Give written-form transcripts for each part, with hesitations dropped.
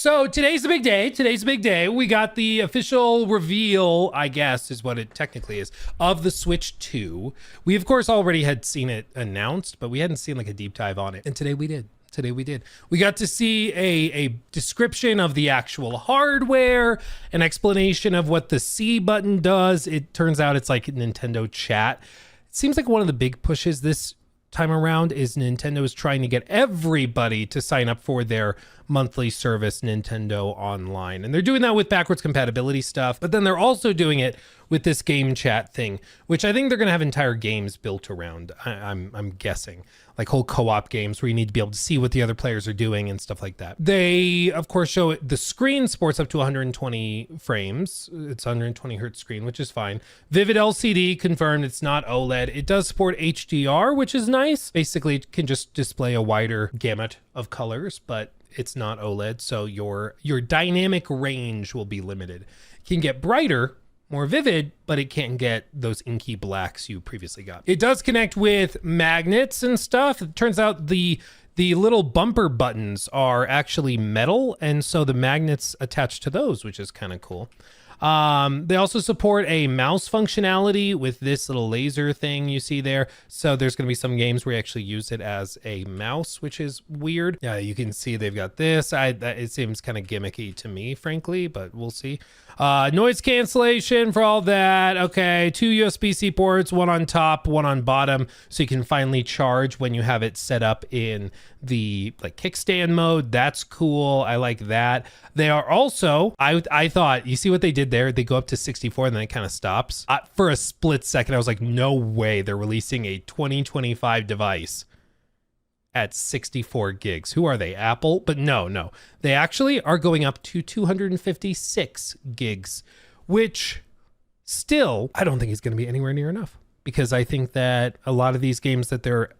So today's the big day. Today's the big day. We got the official reveal, I guess is what it technically is, of the Switch 2. We, of course, already had seen it announced, but we hadn't seen like a deep dive on it. And today we did. We got to see a description of the actual hardware, an explanation of what the C button does. It turns out it's like Nintendo Chat. It seems like one of the big pushes this time around is Nintendo is trying to get everybody to sign up for their monthly service, Nintendo Online. And they're doing that with backwards compatibility stuff, but then they're also doing it with this game chat thing, which I think they're going to have entire games built around. I'm guessing, like whole co-op games where you need to be able to see what the other players are doing and stuff like that. They, of course, show it. The screen sports up to 120 frames. It's 120 hertz screen, which is fine. Vivid LCD confirmed. It's not OLED. It does support HDR, which is nice. Basically, it can just display a wider gamut of colors, but it's not OLED, so your dynamic range will be limited. It can get brighter, more vivid, but it can't get those inky blacks you previously got. It does connect with magnets and stuff. It turns out the little bumper buttons are actually metal, and so the magnets attached to those, which is kind of cool. They also support a mouse functionality with this little laser thing you see there. So there's going to be some games where you actually use it as a mouse, which is weird. Yeah, you can see they've got this. It seems kind of gimmicky to me, frankly, but we'll see. Noise cancellation for all that. Okay, 2 USB-C ports, one on top, one on bottom, so you can finally charge when you have it set up in the like kickstand mode. That's cool. I like that. They are also, I thought, you see what they did there? They go up to 64 and then it kind of stops. For a split second, I was like, no way they're releasing a 2025 device at 64 gigs. Who are they? Apple? But no. They actually are going up to 256 gigs, which still, I don't think is going to be anywhere near enough, because I think that a lot of these games that they're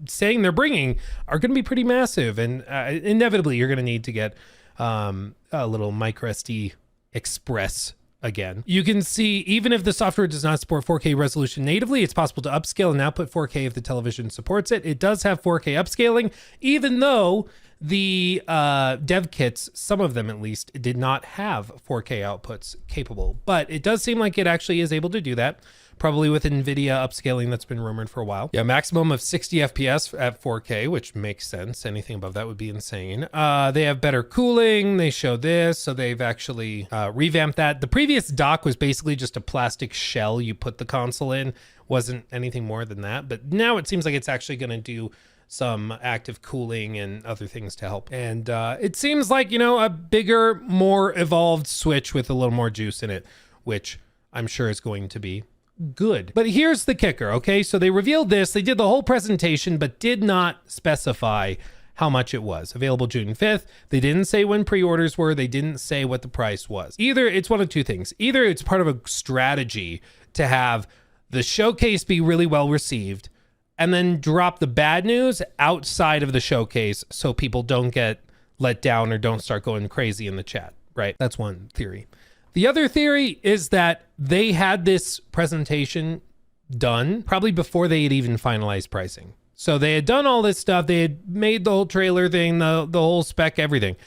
saying they're bringing are going to be pretty massive, and inevitably you're going to need to get a little micro SD Express again. You can see, even if the software does not support 4K resolution natively, it's possible to upscale and output 4K if the television supports it. It does have 4K upscaling, even though the dev kits, some of them at least, did not have 4K outputs capable. But it does seem like it actually is able to do that, probably with NVIDIA upscaling that's been rumored for a while. Yeah, maximum of 60 FPS at 4K, which makes sense. Anything above that would be insane. They have better cooling. They show this, so they've actually revamped that. The previous dock was basically just a plastic shell you put the console in. Wasn't anything more than that. But now it seems like it's actually going to do some active cooling and other things to help. And it seems like, you know, a bigger, more evolved Switch with a little more juice in it, which I'm sure is going to be good. But here's the kicker, okay? So they revealed this, they did the whole presentation, but did not specify how much it was. Available June 5th. They didn't say when pre-orders were. They didn't say what the price was. Either it's one of two things. Either it's part of a strategy to have the showcase be really well received and then drop the bad news outside of the showcase so people don't get let down or don't start going crazy in the chat, right? That's one theory. The other theory is that they had this presentation done probably before they had even finalized pricing. So they had done all this stuff. They had made the whole trailer thing, the whole spec, everything.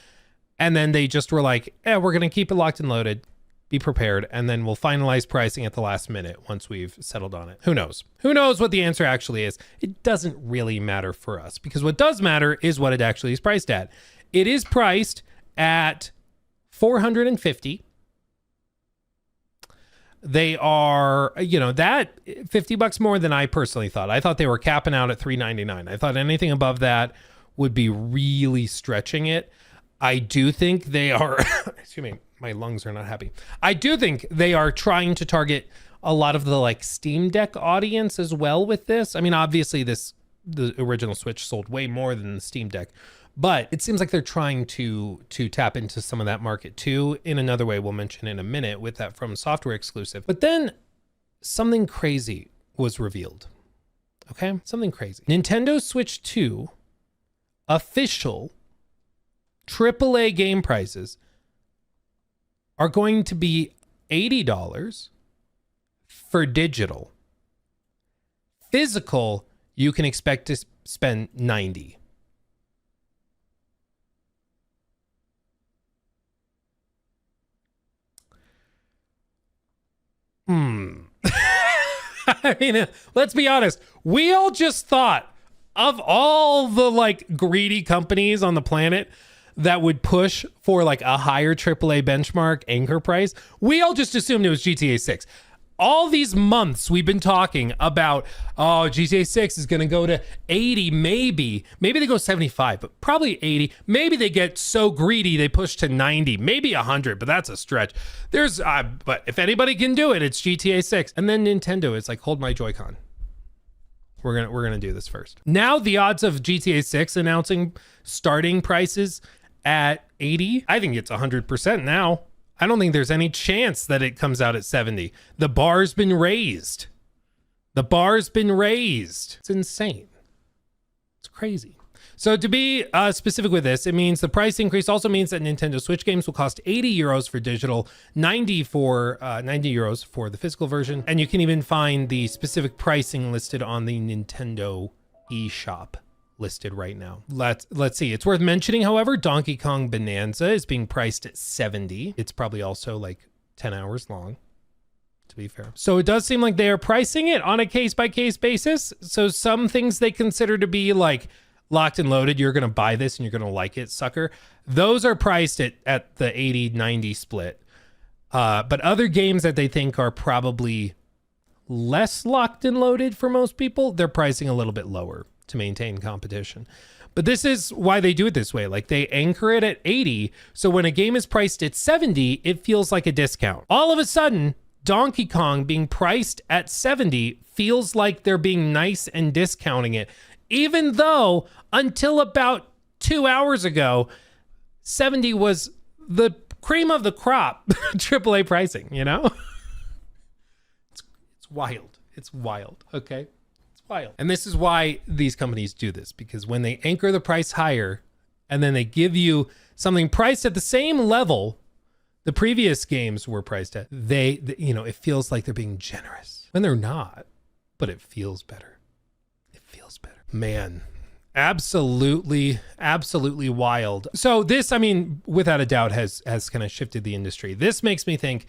And then they just were like, we're going to keep it locked and loaded. Be prepared. And then we'll finalize pricing at the last minute once we've settled on it. Who knows? Who knows what the answer actually is? It doesn't really matter for us, because what does matter is what it actually is priced at. It is priced at $450. They are, you know, that $50 more than I personally thought. I thought they were capping out at $399. I thought anything above that would be really stretching it. I do think they are, excuse me, my lungs are not happy. I do think they are trying to target a lot of the like Steam Deck audience as well with this. I mean, obviously the original Switch sold way more than the Steam Deck, but it seems like they're trying to tap into some of that market too, in another way we'll mention in a minute with that FromSoftware exclusive. But then something crazy was revealed. Okay, something crazy. Nintendo Switch 2 official AAA game prices are going to be $80 for digital. Physical, you can expect to spend $90. I mean, let's be honest. We all just thought of all the like greedy companies on the planet that would push for like a higher AAA benchmark anchor price. We all just assumed it was GTA 6. All these months we've been talking about, oh, GTA 6 is going to go to 80, maybe they go 75, but probably 80. Maybe they get so greedy they push to 90, maybe 100, but that's a stretch. But if anybody can do it, it's GTA 6. And then Nintendo is like, hold my Joy-Con. We're gonna do this first. Now the odds of GTA 6 announcing starting prices at 80, I think it's 100% now. I don't think there's any chance that it comes out at 70. The bar's been raised. It's insane. It's crazy. So to be specific with this, it means the price increase also means that Nintendo Switch games will cost 80 euros for digital, 90 euros for the physical version. And you can even find the specific pricing listed on the Nintendo eShop listed right now. Let's see. It's worth mentioning, however, Donkey Kong Bonanza is being priced at 70. It's probably also like 10 hours long, to be fair. So it does seem like they are pricing it on a case-by-case basis. So some things they consider to be like locked and loaded, you're gonna buy this and you're gonna like it, sucker. Those are priced at the 80-90 split. But other games that they think are probably less locked and loaded for most people, they're pricing a little bit lower to maintain competition. But this is why they do it this way. Like they anchor it at 80. So when a game is priced at 70, it feels like a discount. All of a sudden, Donkey Kong being priced at 70 feels like they're being nice and discounting it. Even though until about 2 hours ago, 70 was the cream of the crop AAA pricing, you know? It's wild. It's wild, okay? Wild. And this is why these companies do this, because when they anchor the price higher and then they give you something priced at the same level the previous games were priced at, it feels like they're being generous when they're not, but it feels better. It feels better. Man, absolutely wild. So this, I mean, without a doubt has kind of shifted the industry. This makes me think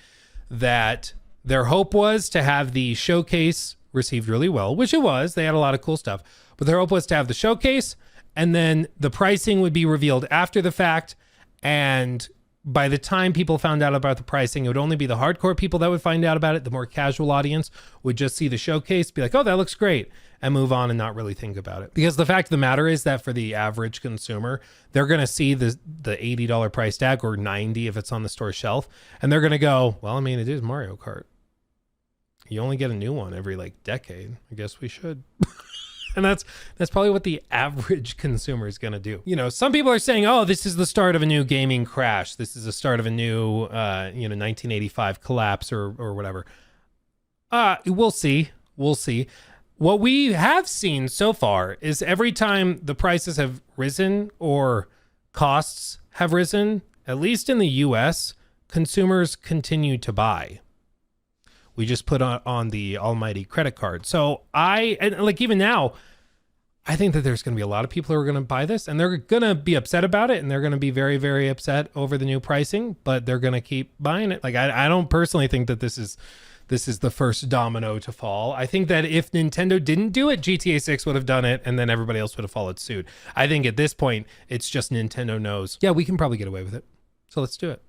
that their hope was to have the showcase received really well, which it was. They had a lot of cool stuff, but their hope was to have the showcase and then the pricing would be revealed after the fact. And by the time people found out about the pricing, it would only be the hardcore people that would find out about it. The more casual audience would just see the showcase, be like, oh, that looks great, and move on and not really think about it. Because the fact of the matter is that for the average consumer, they're going to see the $80 price tag, or 90 if it's on the store shelf, and they're going to go, well, I mean, it is Mario Kart. You only get a new one every like decade. I guess we should. And that's probably what the average consumer is going to do. You know, some people are saying, oh, this is the start of a new gaming crash. This is the start of a new, 1985 collapse or whatever. We'll see. We'll see. What we have seen so far is every time the prices have risen or costs have risen, at least in the US, consumers continue to buy. We just put on the almighty credit card. So even now, I think that there's going to be a lot of people who are going to buy this, and they're going to be upset about it, and they're going to be very, very upset over the new pricing, but they're going to keep buying it. Like, I don't personally think that this is the first domino to fall. I think that if Nintendo didn't do it, GTA 6 would have done it, and then everybody else would have followed suit. I think at this point, it's just Nintendo knows, yeah, we can probably get away with it. So let's do it.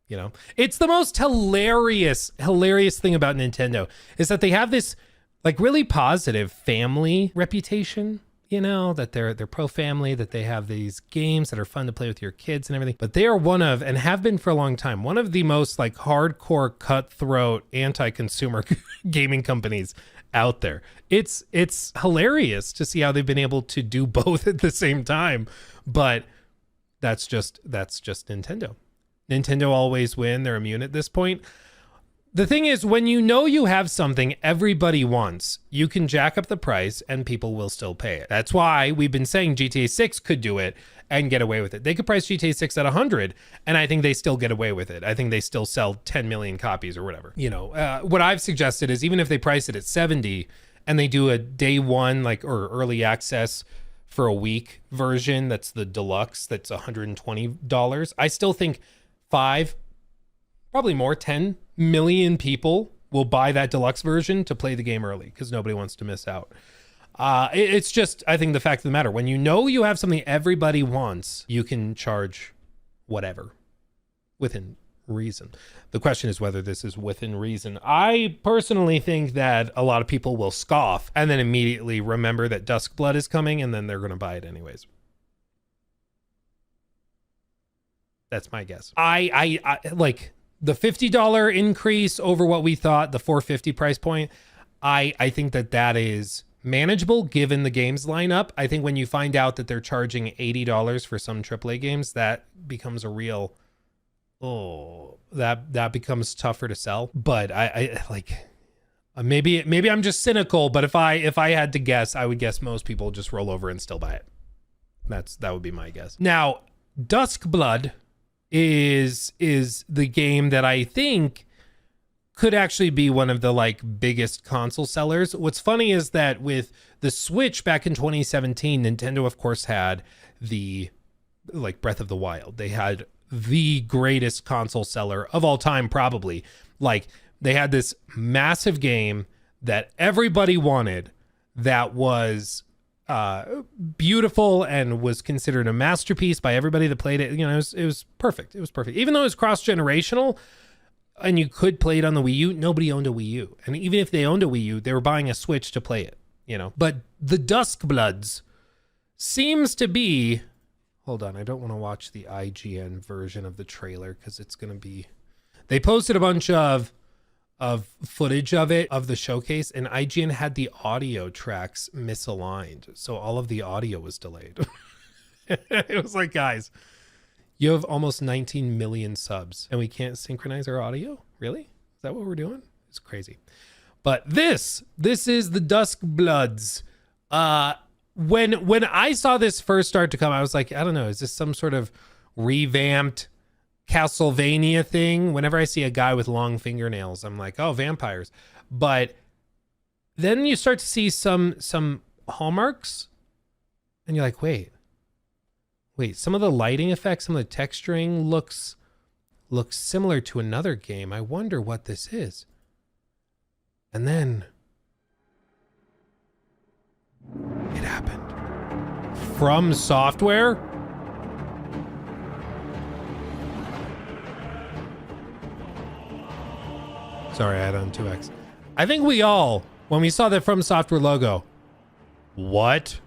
You know, it's the most hilarious thing about Nintendo is that they have this like really positive family reputation, you know, that they're pro-family, that they have these games that are fun to play with your kids and everything. But they are one of, and have been for a long time, one of the most like hardcore, cutthroat, anti-consumer gaming companies out there. It's hilarious to see how they've been able to do both at the same time. But that's just Nintendo. Nintendo always win. They're immune at this point. The thing is, when you know you have something everybody wants, you can jack up the price and people will still pay it. That's why we've been saying GTA 6 could do it and get away with it. They could price GTA 6 at 100, and I think they still get away with it. I think they still sell 10 million copies or whatever. You know, what I've suggested is even if they price it at 70 and they do a day one, like, or early access for a week version, that's the deluxe, that's $120. I still think 5, probably more, 10 million people will buy that deluxe version to play the game early because nobody wants to miss out. It's just, I think, the fact of the matter, when you know you have something everybody wants, you can charge whatever within reason. The question is whether this is within reason. I personally think that a lot of people will scoff and then immediately remember that Duskblood is coming, and then they're going to buy it anyways. That's my guess. I like the $50 increase over what we thought, the $450 price point. I think that is manageable given the games lineup. I think when you find out that they're charging $80 for some AAA games, that becomes a real, that becomes tougher to sell. But I like, maybe I'm just cynical, but if I had to guess, I would guess most people just roll over and still buy it. That would be my guess. Now, Duskblood is the game that I think could actually be one of the like biggest console sellers. What's funny is that with the Switch back in 2017, Nintendo of course had the like Breath of the Wild. They had the greatest console seller of all time, probably. Like they had this massive game that everybody wanted, that was beautiful and was considered a masterpiece by everybody that played it. You know, it was perfect. It was perfect. Even though it was cross-generational and you could play it on the Wii U, nobody owned a Wii U. And even if they owned a Wii U, they were buying a Switch to play it, you know. But the Duskbloods seems to be, hold on, I don't want to watch the IGN version of the trailer because it's going to be, they posted a bunch of footage of it, of the showcase, and IGN had the audio tracks misaligned. So all of the audio was delayed. It was like, guys, you have almost 19 million subs and we can't synchronize our audio? Really? Is that what we're doing? It's crazy. But this is the Duskbloods. When I saw this first start to come, I was like, I don't know, is this some sort of revamped Castlevania thing? Whenever I see a guy with long fingernails, I'm like, oh, vampires. But then you start to see some hallmarks and you're like, wait, some of the lighting effects, some of the texturing looks similar to another game. I wonder what this is. And then it happened. FromSoftware? Sorry, I had on 2x. I think we all, when we saw the FromSoftware logo, what?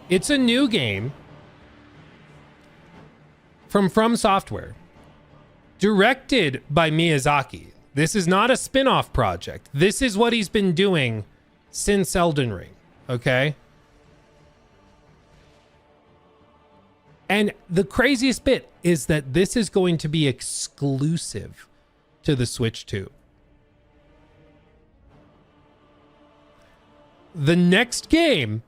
It's a new game from FromSoftware, directed by Miyazaki. This is not a spin-off project. This is what he's been doing since Elden Ring, okay? And the craziest bit is that this is going to be exclusive to the Switch 2. The next game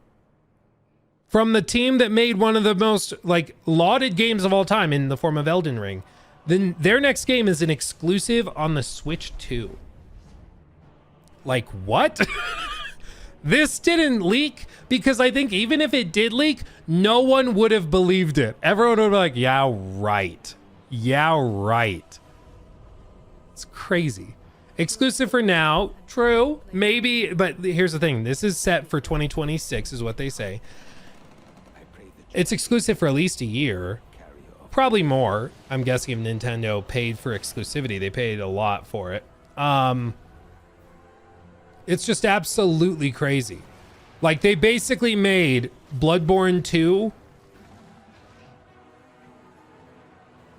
from the team that made one of the most like lauded games of all time in the form of Elden Ring, then their next game is an exclusive on the Switch 2. Like, what? This didn't leak, because I think even if it did leak, no one would have believed it. Everyone would be like, yeah, right. Yeah, right. It's crazy. Exclusive for now. True. Maybe, but here's the thing. This is set for 2026 is what they say. It's exclusive for at least a year. Probably more. I'm guessing if Nintendo paid for exclusivity, they paid a lot for it. It's just absolutely crazy. Like, they basically made Bloodborne 2,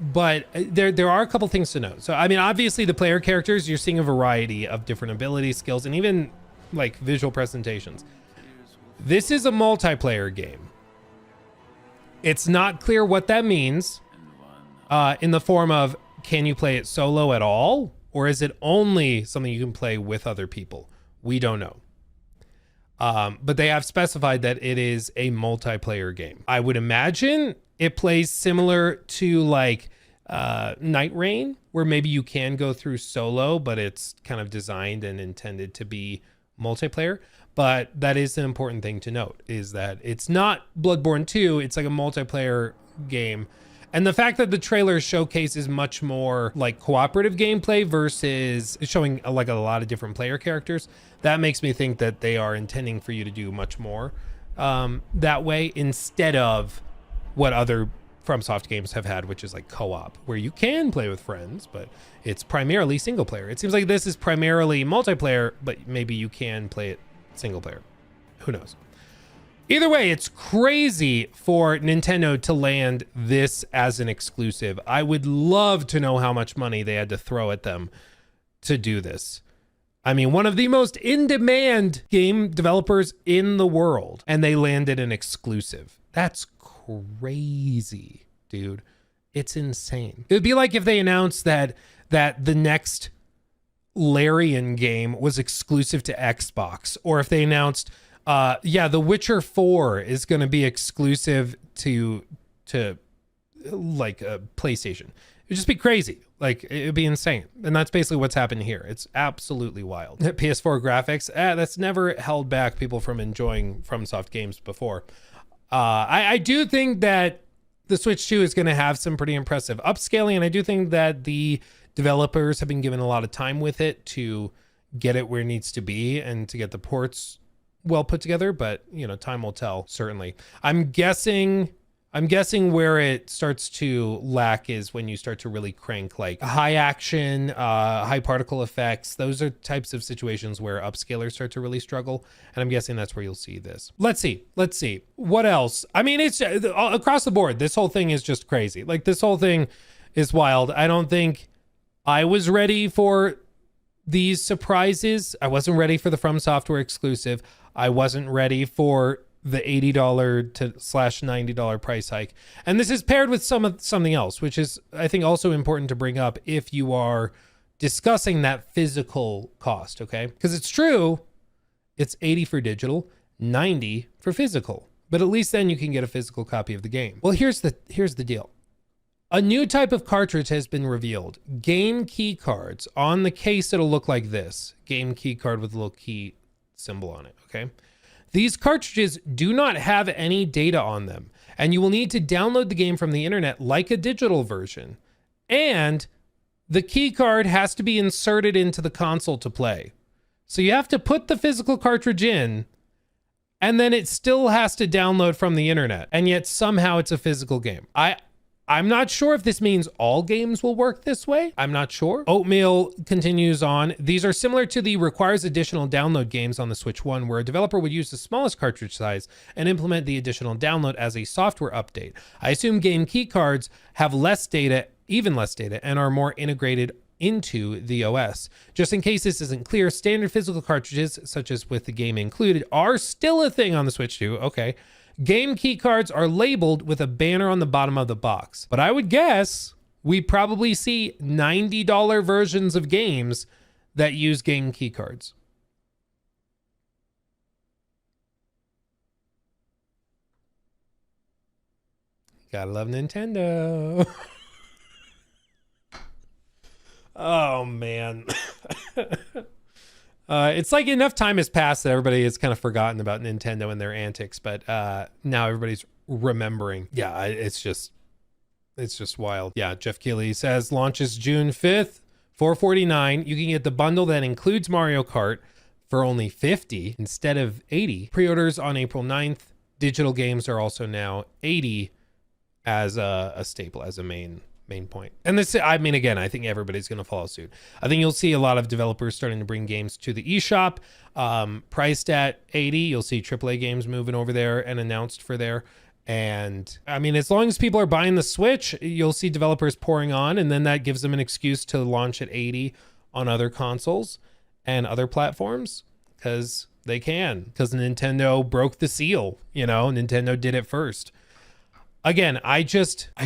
but there are a couple things to note. So, I mean, obviously the player characters, you're seeing a variety of different abilities, skills, and even like visual presentations. This is a multiplayer game. It's not clear what that means in the form of, can you play it solo at all? Or is it only something you can play with other people? We don't know. But they have specified that it is a multiplayer game. I would imagine it plays similar to like Night Rain, where maybe you can go through solo, but it's kind of designed and intended to be multiplayer. But that is an important thing to note, is that it's not Bloodborne 2. It's like a multiplayer game. And the fact that the trailer showcases much more like cooperative gameplay versus showing like a lot of different player characters, that makes me think that they are intending for you to do much more that way, instead of what other FromSoft games have had, which is like co-op, where you can play with friends, but it's primarily single player. It seems like this is primarily multiplayer, but maybe you can play it single player. Who knows? Either way, it's crazy for Nintendo to land this as an exclusive. I would love to know how much money they had to throw at them to do this. I mean, one of the most in-demand game developers in the world, and they landed an exclusive. That's crazy, dude. It's insane. It would be like if they announced that the next Larian game was exclusive to Xbox, or if they announced The Witcher 4 is going to be exclusive to like a PlayStation. It'd just be crazy. Like, it'd be insane. And that's basically what's happened here. It's absolutely wild. PS4 graphics, that's never held back people from enjoying FromSoft games before. I do think that the Switch 2 is going to have some pretty impressive upscaling, and I do think that the developers have been given a lot of time with it to get it where it needs to be and to get the ports well put together, but you know, time will tell, certainly. I'm guessing where it starts to lack is when you start to really crank like high action, high particle effects. Those are types of situations where upscalers start to really struggle. And I'm guessing that's where you'll see this. Let's see. What else? I mean, it's across the board. This whole thing is just crazy. Like, this whole thing is wild. I don't think I was ready for these surprises. I wasn't ready for the FromSoftware exclusive. I wasn't ready for the $80 to /$90 price hike. And this is paired with something else, which is, I think, also important to bring up if you are discussing that physical cost, okay? Because it's true, it's $80 for digital, $90 for physical. But at least then you can get a physical copy of the game. Well, here's the deal. A new type of cartridge has been revealed. Game key cards. On the case, it'll look like this. Game key card with a little key symbol on it, okay? These cartridges do not have any data on them, and you will need to download the game from the internet like a digital version. And the key card has to be inserted into the console to play. So you have to put the physical cartridge in, and then it still has to download from the internet, and yet somehow it's a physical game. I'm not sure if this means all games will work this way. I'm not sure. Oatmeal continues on. These are similar to the requires additional download games on the Switch 1, where a developer would use the smallest cartridge size and implement the additional download as a software update. I assume game key cards have less data, even less data, and are more integrated into the OS. Just in case this isn't clear, standard physical cartridges, such as with the game included, are still a thing on the Switch 2. Okay. Game key cards are labeled with a banner on the bottom of the box. But I would guess we probably see $90 versions of games that use game key cards. Gotta love Nintendo. Oh, man. It's like enough time has passed that everybody has kind of forgotten about Nintendo and their antics, but now everybody's remembering. Yeah, it's just wild. Yeah, Jeff Keighley says launches June 5th, $449. You can get the bundle that includes Mario Kart for only $50 instead of $80. Pre-orders on April 9th. Digital games are also now $80 as a staple, as a main point. And this, I mean, again, I think everybody's going to follow suit. I think you'll see a lot of developers starting to bring games to the eShop, priced at $80. You'll see AAA games moving over there and announced for there. And I mean, as long as people are buying the Switch, you'll see developers pouring on, and then that gives them an excuse to launch at $80 on other consoles and other platforms, because they can, because Nintendo broke the seal. You know, Nintendo did it first. Again, I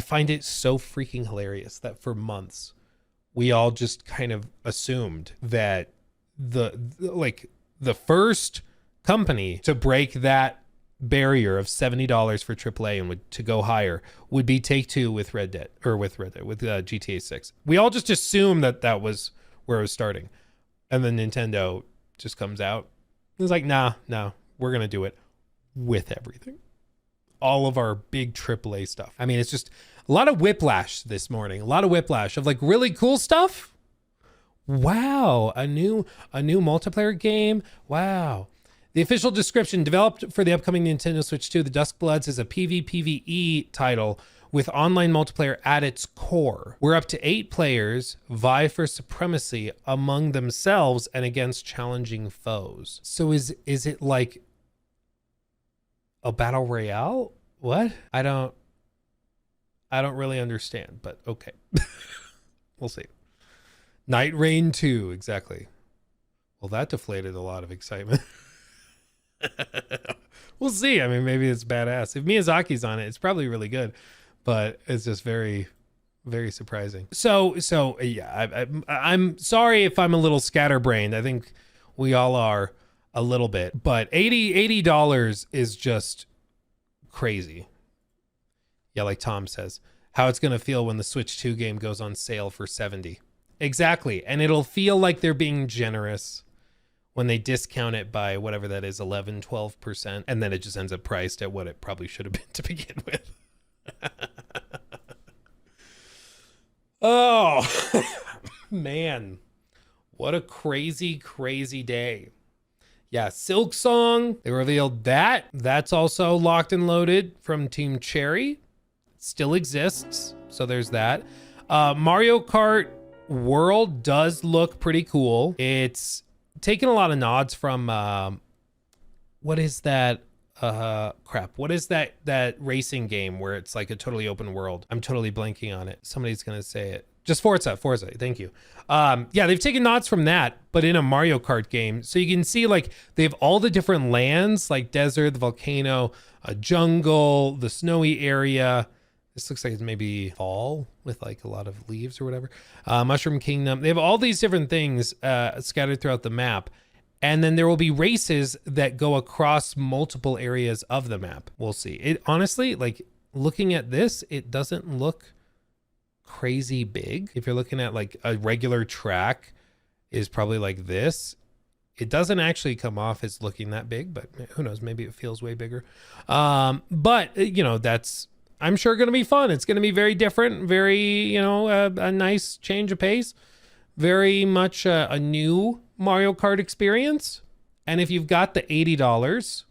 find it so freaking hilarious that for months we all just kind of assumed that the first company to break that barrier of $70 for AAA and to go higher would be Take-Two with GTA 6. We all just assumed that was where it was starting. And then Nintendo just comes out. It's like, nah, we're going to do it with everything. All of our big AAA stuff. I mean, it's just A lot of whiplash this morning. A lot of whiplash of like really cool stuff. Wow, a new multiplayer game. Wow. The official description: developed for the upcoming Nintendo Switch 2, the Duskbloods is a PvPvE title with online multiplayer at its core, where up to 8 players vie for supremacy among themselves and against challenging foes. So is it like a battle royale? What? I don't really understand, but okay. We'll see. Night Rain 2, exactly. Well, that deflated a lot of excitement. We'll see. I mean, maybe it's badass. If Miyazaki's on it, it's probably really good, but it's just very, very surprising. So yeah, I'm sorry if I'm a little scatterbrained. I think we all are a little bit, but $80 is just crazy. Yeah, like Tom says, how it's going to feel when the Switch 2 game goes on sale for $70. Exactly. And it'll feel like they're being generous when they discount it by whatever that is, 11, 12%. And then it just ends up priced at what it probably should have been to begin with. Oh, man. What a crazy, crazy day. Yeah, Silk Song. They revealed that. That's also locked and loaded from Team Cherry. Still exists. So there's that. Mario Kart World does look pretty cool. It's taken a lot of nods from what is that what is that racing game where it's like a totally open world? I'm totally blanking on it. Somebody's gonna say it. Just Forza, thank you. Yeah, they've taken nods from that, but in a Mario Kart game. So you can see like they have all the different lands, like desert, the volcano, a jungle, the snowy area. This looks like it's maybe fall with like a lot of leaves or whatever. Mushroom Kingdom. They have all these different things scattered throughout the map. And then there will be races that go across multiple areas of the map. We'll see. It honestly, like looking at this, it doesn't look crazy big. If you're looking at like a regular track is probably like this. It doesn't actually come off as looking that big, but who knows? Maybe it feels way bigger. But you know, that's, I'm sure going to be fun. It's going to be very different, very, you know, a nice change of pace, very much a new Mario Kart experience. And if you've got the $80,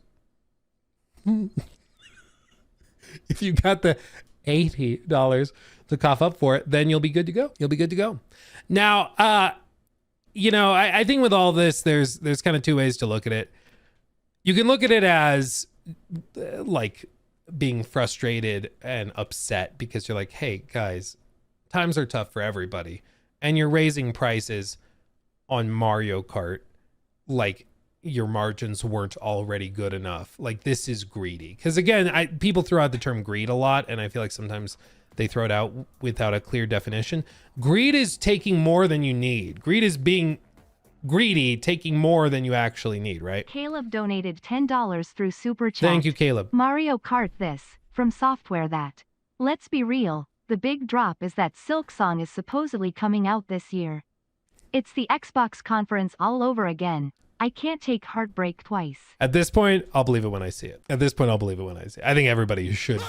if you got the $80 to cough up for it, then you'll be good to go. You'll be good to go. Now, you know, I think with all this, there's kind of two ways to look at it. You can look at it as like being frustrated and upset because you're like, hey guys, times are tough for everybody. And you're raising prices on Mario Kart like your margins weren't already good enough. Like this is greedy. Because again, people throw out the term greed a lot, and I feel like sometimes they throw it out without a clear definition. Greed is taking more than you need. Greed is being greedy, taking more than you actually need, right? Caleb donated $10 through Super Chat. Thank you, Caleb. Mario Kart this, FromSoftware that. Let's be real, the big drop is that Silk Song is supposedly coming out this year. It's the Xbox conference all over again. I can't take heartbreak twice. At this point, I'll believe it when I see it. At this point, I'll believe it when I see it. I think everybody should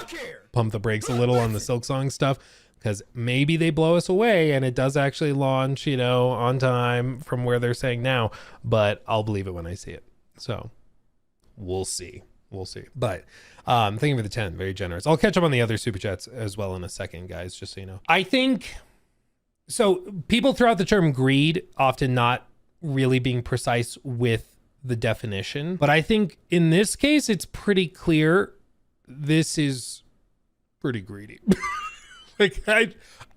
pump the brakes a little on the Silk Song stuff, because maybe they blow us away and it does actually launch, you know, on time from where they're saying now, but I'll believe it when I see it. So we'll see. We'll see. But thank you for the 10. Very generous. I'll catch up on the other super chats as well in a second, guys, just so you know. I think, so people throw out the term greed, often not really being precise with the definition. But I think in this case, it's pretty clear this is pretty greedy. Like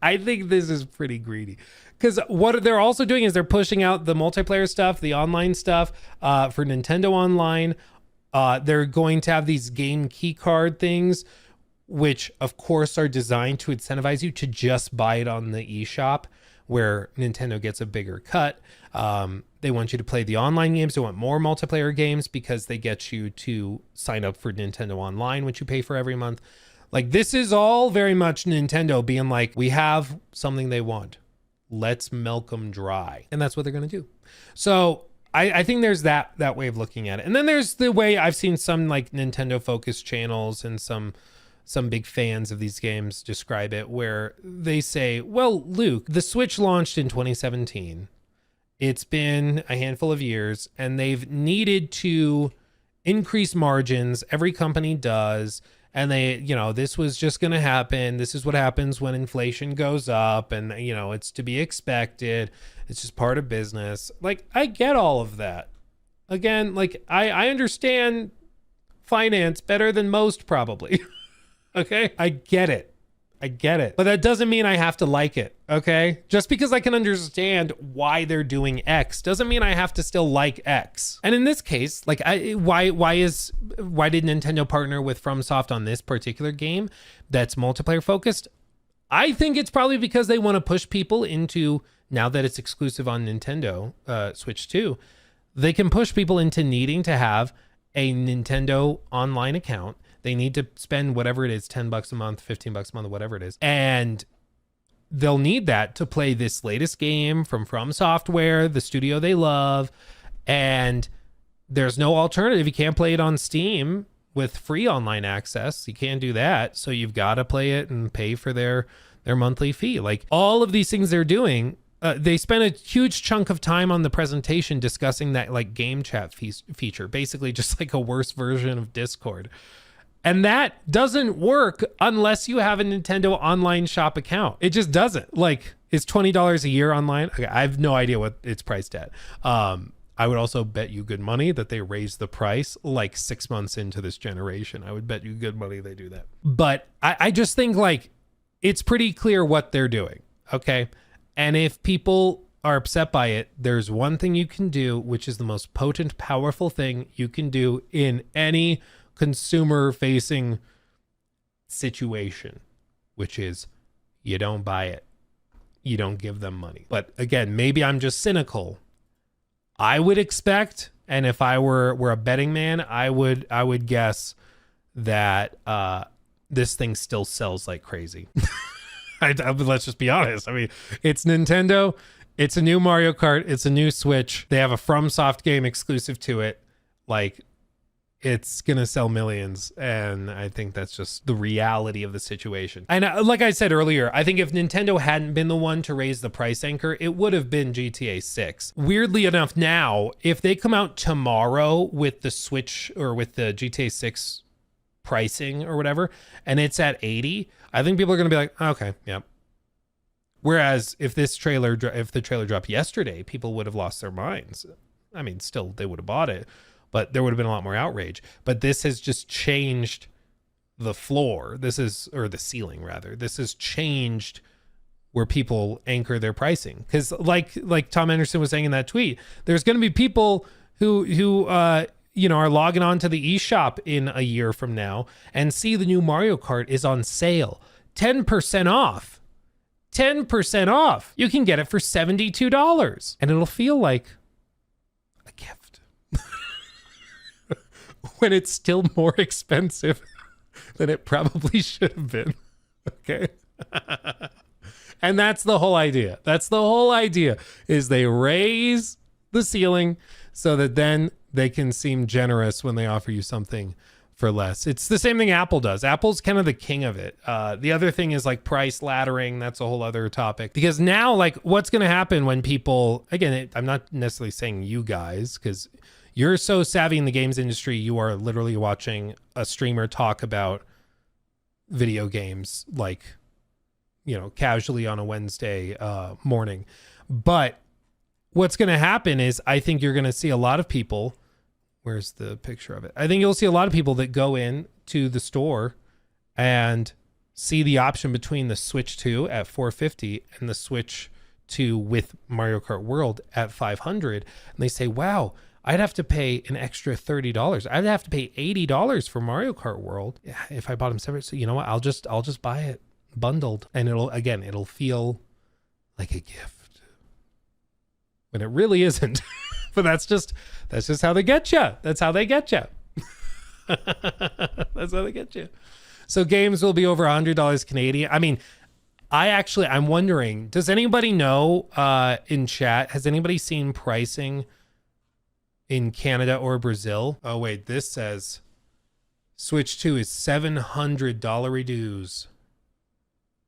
I think this is pretty greedy, because what they're also doing is they're pushing out the multiplayer stuff, the online stuff for Nintendo Online. They're going to have these game key card things, which of course are designed to incentivize you to just buy it on the eShop, where Nintendo gets a bigger cut. They want you to play the online games. They want more multiplayer games because they get you to sign up for Nintendo Online, which you pay for every month. Like, this is all very much Nintendo being like, we have something they want. Let's milk them dry. And that's what they're going to do. So I think there's that way of looking at it. And then there's the way I've seen some like Nintendo focused channels and some some big fans of these games describe it, where they say, well, Luke, the Switch launched in 2017. It's been a handful of years, and they've needed to increase margins. Every company does. And they, this was just going to happen. This is what happens when inflation goes up, and, it's to be expected. It's just part of business. Like, I get all of that. Again, like, I understand finance better than most, probably. Okay? I get it. But that doesn't mean I have to like it. Okay? Just because I can understand why they're doing X doesn't mean I have to still like X. And in this case, like, why did Nintendo partner with FromSoft on this particular game that's multiplayer focused? I think it's probably because they want to push people into, now that it's exclusive on Nintendo Switch 2, they can push people into needing to have a Nintendo online account. They need to spend whatever it is, $10 a month, $15 a month, whatever it is. And they'll need that to play this latest game from FromSoftware, the studio they love. And there's no alternative. You can't play it on Steam with free online access. You can't do that. So you've got to play it and pay for their monthly fee. Like, all of these things they're doing, they spent a huge chunk of time on the presentation discussing that, like, game chat feature, basically just like a worse version of Discord. And that doesn't work unless you have a Nintendo online shop account. It just doesn't. Like, it's $20 a year online. Okay, I have no idea what it's priced at. I would also bet you good money that they raised the price like 6 months into this generation. I would bet you good money they do that. But I just think, like, it's pretty clear what they're doing. Okay. And if people are upset by it, there's one thing you can do, which is the most potent, powerful thing you can do in any consumer facing situation, which is you don't buy it. You don't give them money. But again, maybe I'm just cynical. I would expect, and if I were a betting man, I would guess that this thing still sells like crazy. Let's just be honest. I mean, it's Nintendo. It's a new Mario Kart. It's a new Switch. They have a FromSoft game exclusive to it. Like, it's going to sell millions. And I think that's just the reality of the situation. And like I said earlier, I think if Nintendo hadn't been the one to raise the price anchor, it would have been GTA 6. Weirdly enough, now, if they come out tomorrow with the Switch or with the GTA 6 pricing or whatever, and it's at 80, I think people are going to be like, okay, yeah. Whereas if the trailer dropped yesterday, people would have lost their minds. I mean, still, they would have bought it, but there would have been a lot more outrage. But this has just changed the floor. Or the ceiling rather. This has changed where people anchor their pricing. Because like Tom Anderson was saying in that tweet, there's going to be people who are logging on to the eShop in a year from now and see the new Mario Kart is on sale. 10% off. 10% off. You can get it for $72. And it'll feel like a gift. When it's still more expensive than it probably should have been. Okay. And that's the whole idea. That's the whole idea, is they raise the ceiling so that then they can seem generous when they offer you something for less. It's the same thing Apple does. Apple's kind of the king of it. The other thing is like price laddering. That's a whole other topic. Because now, like, what's going to happen when people, again, I'm not necessarily saying you guys, because you're so savvy in the games industry, you are literally watching a streamer talk about video games, like, casually on a Wednesday morning. But what's going to happen is I think you're going to see a lot of people. Where's the picture of it? I think you'll see a lot of people that go in to the store and see the option between the Switch 2 at $450 and the Switch 2 with Mario Kart World at $500. And they say, wow, I'd have to pay an extra $30. I'd have to pay $80 for Mario Kart World if I bought them separate. So you know what? I'll just buy it bundled, and it'll feel like a gift when it really isn't. But that's just how they get you. That's how they get you. That's how they get you. So games will be over $100 Canadian. I mean, I'm wondering, does anybody know in chat, has anybody seen pricing in Canada or Brazil? Oh wait, this says Switch 2 is $700 dues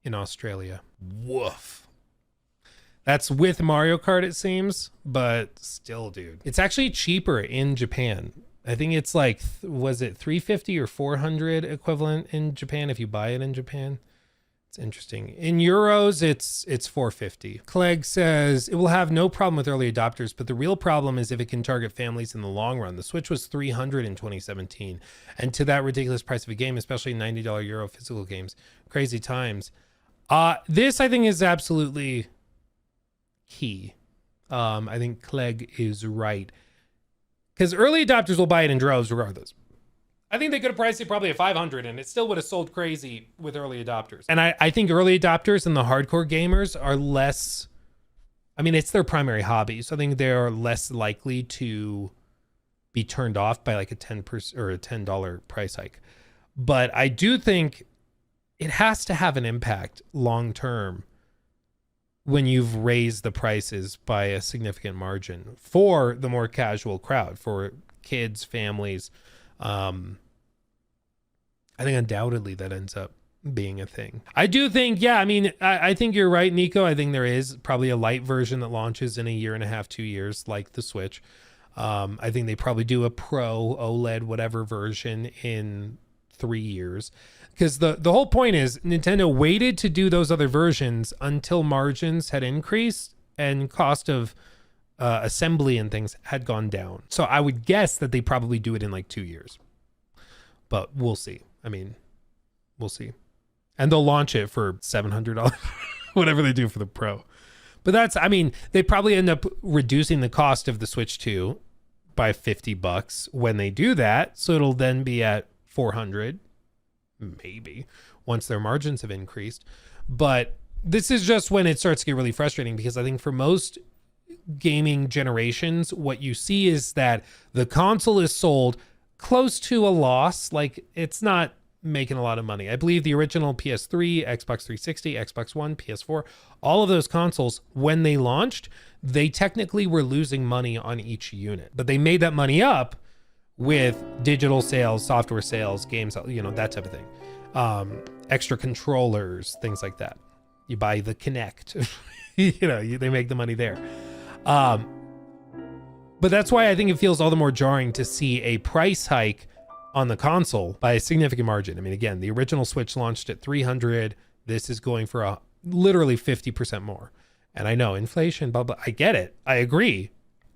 in Australia. Woof. That's with Mario Kart, it seems, but still, dude. It's actually cheaper in Japan. I think it's like, was it 350 or 400 equivalent in Japan if you buy it in Japan? It's interesting. In euros, it's 450. Clegg says it will have no problem with early adopters, but the real problem is if it can target families in the long run. The Switch was 300 in 2017, and to that ridiculous price of a game, especially $90 Euro physical games, crazy times. This I think is absolutely key. I think Clegg is right because early adopters will buy it in droves regardless. I think they could have priced it probably at 500 and it still would have sold crazy with early adopters. And I think early adopters and the hardcore gamers are less, I mean, it's their primary hobby. So I think they are less likely to be turned off by like a 10% or a $10 price hike. But I do think it has to have an impact long-term when you've raised the prices by a significant margin for the more casual crowd, for kids, families. I think undoubtedly that ends up being a thing. I do think, yeah, I mean, I think you're right, Nico. I think there is probably a light version that launches in a year and a half, 2 years, like the Switch. I think they probably do a Pro, OLED, whatever version in 3 years. Because the whole point is Nintendo waited to do those other versions until margins had increased and cost of assembly and things had gone down. So I would guess that they probably do it in like 2 years. But we'll see. I mean, we'll see. And they'll launch it for $700, whatever they do for the Pro. But that's, I mean, they probably end up reducing the cost of the Switch 2 by $50 when they do that. So it'll then be at 400, maybe, once their margins have increased. But this is just when it starts to get really frustrating, because I think for most gaming generations, what you see is that the console is sold close to a loss. Like, it's not making a lot of money. I believe the original PS3, Xbox 360, Xbox One, PS4, all of those consoles, when they launched, they technically were losing money on each unit, but they made that money up with digital sales, software sales, games, you know, that type of thing. Extra controllers, things like that. You buy the Kinect, you know, they make the money there. But that's why I think it feels all the more jarring to see a price hike on the console by a significant margin. I mean, again, the original Switch launched at 300. This is going for a literally 50% more. And I know inflation, blah, blah. I get it. I agree.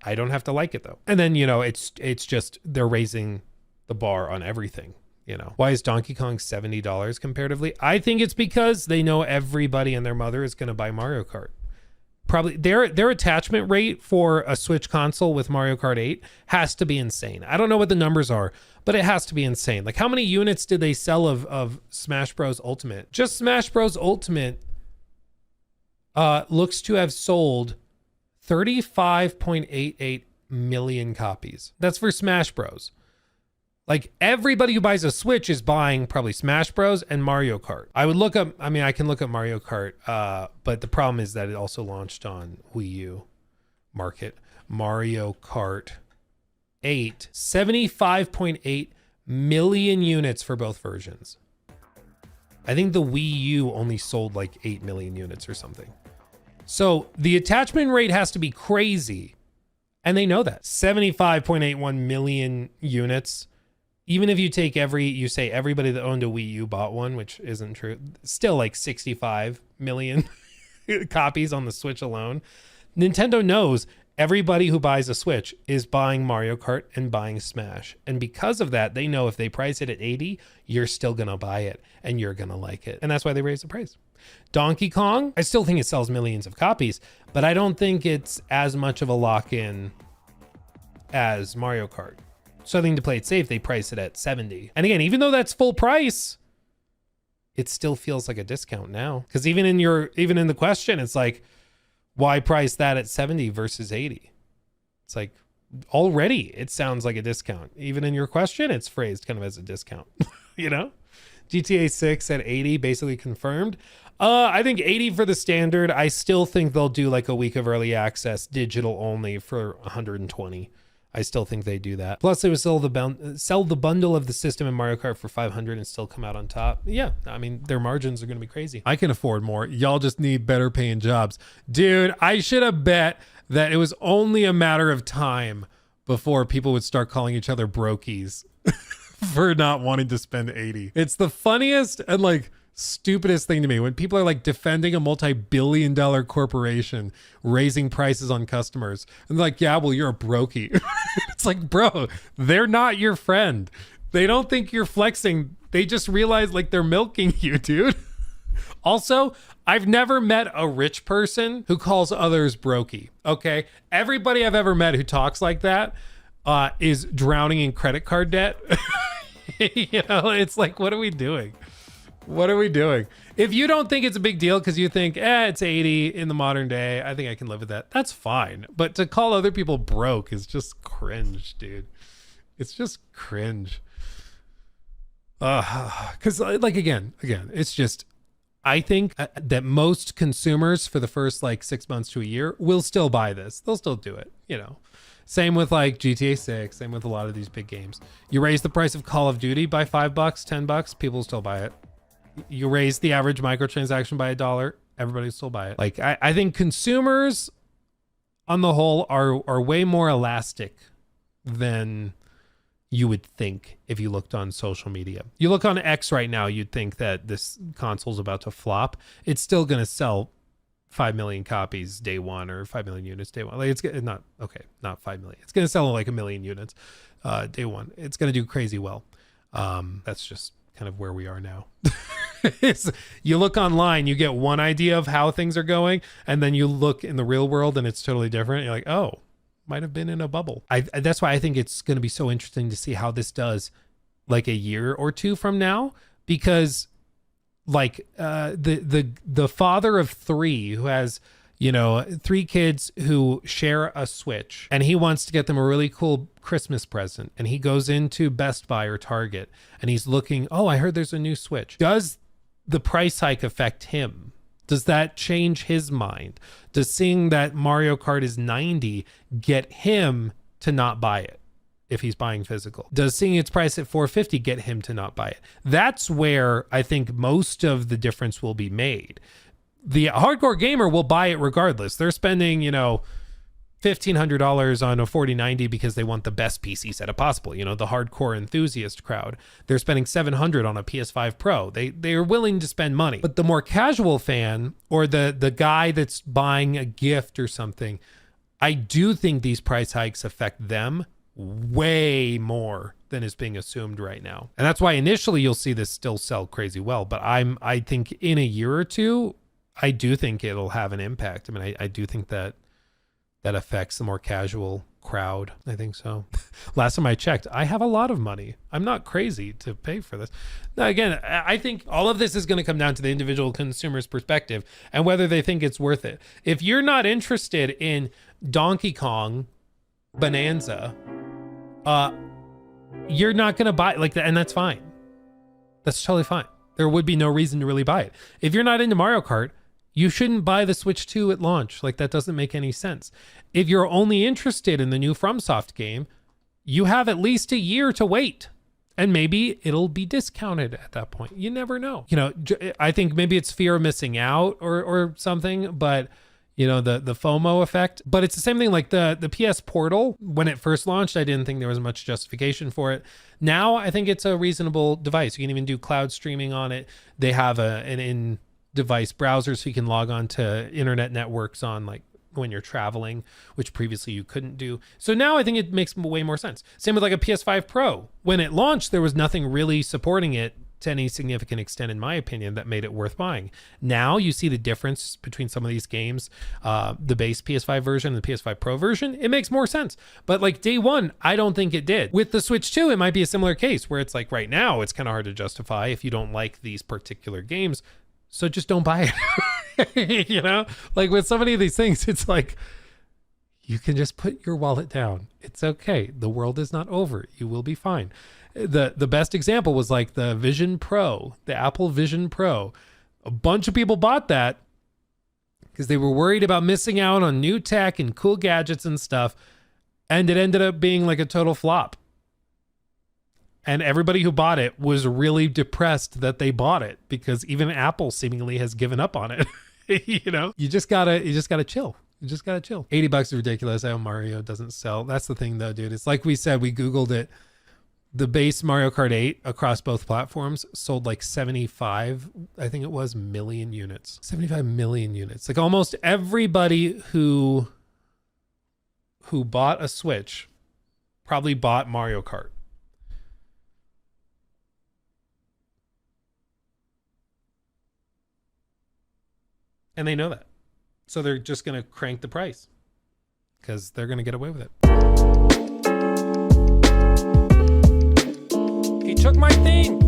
I don't have to like it though. And then, you know, it's just, they're raising the bar on everything. You know, why is Donkey Kong $70 comparatively? I think it's because they know everybody and their mother is going to buy Mario Kart. Probably their attachment rate for a Switch console with Mario Kart 8 has to be insane. I don't know what the numbers are, but it has to be insane. Like, how many units did they sell of Smash Bros. Ultimate? Just Smash Bros. Ultimate looks to have sold 35.88 million copies. That's for Smash Bros. Like, everybody who buys a Switch is buying probably Smash Bros. And Mario Kart. I would look up, I mean, I can look up Mario Kart, but the problem is that it also launched on Wii U market. Mario Kart 8, 75.8 million units for both versions. I think the Wii U only sold like 8 million units or something. So the attachment rate has to be crazy. And they know that. 75.81 million units. Even if you take you say everybody that owned a Wii U bought one, which isn't true, still like 65 million copies on the Switch alone. Nintendo knows everybody who buys a Switch is buying Mario Kart and buying Smash. And because of that, they know if they price it at 80, you're still going to buy it and you're going to like it. And that's why they raise the price. Donkey Kong, I still think it sells millions of copies, but I don't think it's as much of a lock-in as Mario Kart. So I think to play it safe, they price it at 70. And again, even though that's full price, it still feels like a discount now. Because even in the question, it's like, why price that at 70 versus 80? It's like, already it sounds like a discount. Even in your question, it's phrased kind of as a discount. You know? GTA 6 at 80, basically confirmed. I think 80 for the standard. I still think they'll do like a week of early access, digital only, for 120. I still think they do that. Plus, they would sell the bundle of the system in Mario Kart for $500 and still come out on top. Yeah, I mean, their margins are going to be crazy. I can afford more. Y'all just need better paying jobs. Dude, I should have bet that it was only a matter of time before people would start calling each other brokies for not wanting to spend 80. It's the funniest and like stupidest thing to me when people are like defending a multi-billion-dollar corporation raising prices on customers and like, yeah, well, you're a brokie. It's like, bro, they're not your friend. They don't think you're flexing. They just realize like they're milking you, dude. Also, I've never met a rich person who calls others brokie. Okay, everybody I've ever met who talks like that is drowning in credit card debt. You know, it's like, what are we doing? What are we doing? If you don't think it's a big deal because you think, it's 80 in the modern day, I think I can live with that. That's fine. But to call other people broke is just cringe, dude. It's just cringe. Because like, again, it's just, I think that most consumers for the first like 6 months to a year will still buy this. They'll still do it, you know. Same with like GTA 6, same with a lot of these big games. You raise the price of Call of Duty by $5, $10, people still buy it. You raise the average microtransaction by $1, everybody still buy it. Like I think consumers on the whole are way more elastic than you would think if you looked on social media. You look on X right now, you'd think that this console's about to flop. It's still going to sell 5 million copies day one or 5 million units day one. Like it's not 5 million. It's going to sell like 1 million units day one. It's going to do crazy well. That's just kind of where we are now. You look online, you get one idea of how things are going, and then you look in the real world and it's totally different. You're like, oh, might have been in a bubble. That's why I think it's going to be so interesting to see how this does like a year or two from now, because like the father of three who has, you know, 3 kids who share a Switch, and he wants to get them a really cool Christmas present, and he goes into Best Buy or Target and he's looking, oh, I heard there's a new Switch. Does the price hike affect him? Does that change his mind? Does seeing that Mario Kart is 90 get him to not buy it if he's buying physical? Does seeing its price at $450 get him to not buy it? That's where I think most of the difference will be made. The hardcore gamer will buy it regardless. They're spending, you know, $1,500 on a 4090 because they want the best PC setup possible. You know, the hardcore enthusiast crowd. They're spending $700 on a PS5 Pro. They are willing to spend money. But the more casual fan or the guy that's buying a gift or something, I do think these price hikes affect them way more than is being assumed right now. And that's why initially you'll see this still sell crazy well. But I think in a year or two, I do think it'll have an impact. I mean, I do think that affects the more casual crowd. I think so. Last time I checked, I have a lot of money. I'm not crazy to pay for this. Now, again, I think all of this is going to come down to the individual consumer's perspective and whether they think it's worth it. If you're not interested in Donkey Kong Bonanza, you're not going to buy it like that, and that's fine. That's totally fine. There would be no reason to really buy it. If you're not into Mario Kart, you shouldn't buy the Switch 2 at launch. Like, that doesn't make any sense. If you're only interested in the new FromSoft game, you have at least a year to wait. And maybe it'll be discounted at that point. You never know. You know, I think maybe it's fear of missing out or something, but you know, the FOMO effect. But it's the same thing like the PS Portal. When it first launched, I didn't think there was much justification for it. Now I think it's a reasonable device. You can even do cloud streaming on it. They have an in-device browser so you can log on to internet networks on like when you're traveling, which previously you couldn't do. So now I think it makes way more sense. Same with like a PS5 Pro. When it launched, there was nothing really supporting it to any significant extent, in my opinion, that made it worth buying. Now you see the difference between some of these games, the base PS5 version and the PS5 Pro version. It makes more sense. But like day one, I don't think it did. With the Switch 2, it might be a similar case where it's like right now, it's kind of hard to justify if you don't like these particular games. So just don't buy it. You know, like with so many of these things, it's like, you can just put your wallet down. It's okay. The world is not over. You will be fine. The best example was like the Vision Pro, the Apple Vision Pro. A bunch of people bought that because they were worried about missing out on new tech and cool gadgets and stuff. And it ended up being like a total flop. And everybody who bought it was really depressed that they bought it, because even Apple seemingly has given up on it. You know, you just gotta chill. You just gotta chill. $80 is ridiculous. I hope Mario doesn't sell. That's the thing though, dude. It's like we said, we Googled it. The base Mario Kart 8 across both platforms sold like 75, I think it was, million units. 75 million units. Like almost everybody who bought a Switch probably bought Mario Kart. And they know that. So they're just going to crank the price because they're going to get away with it. He took my thing.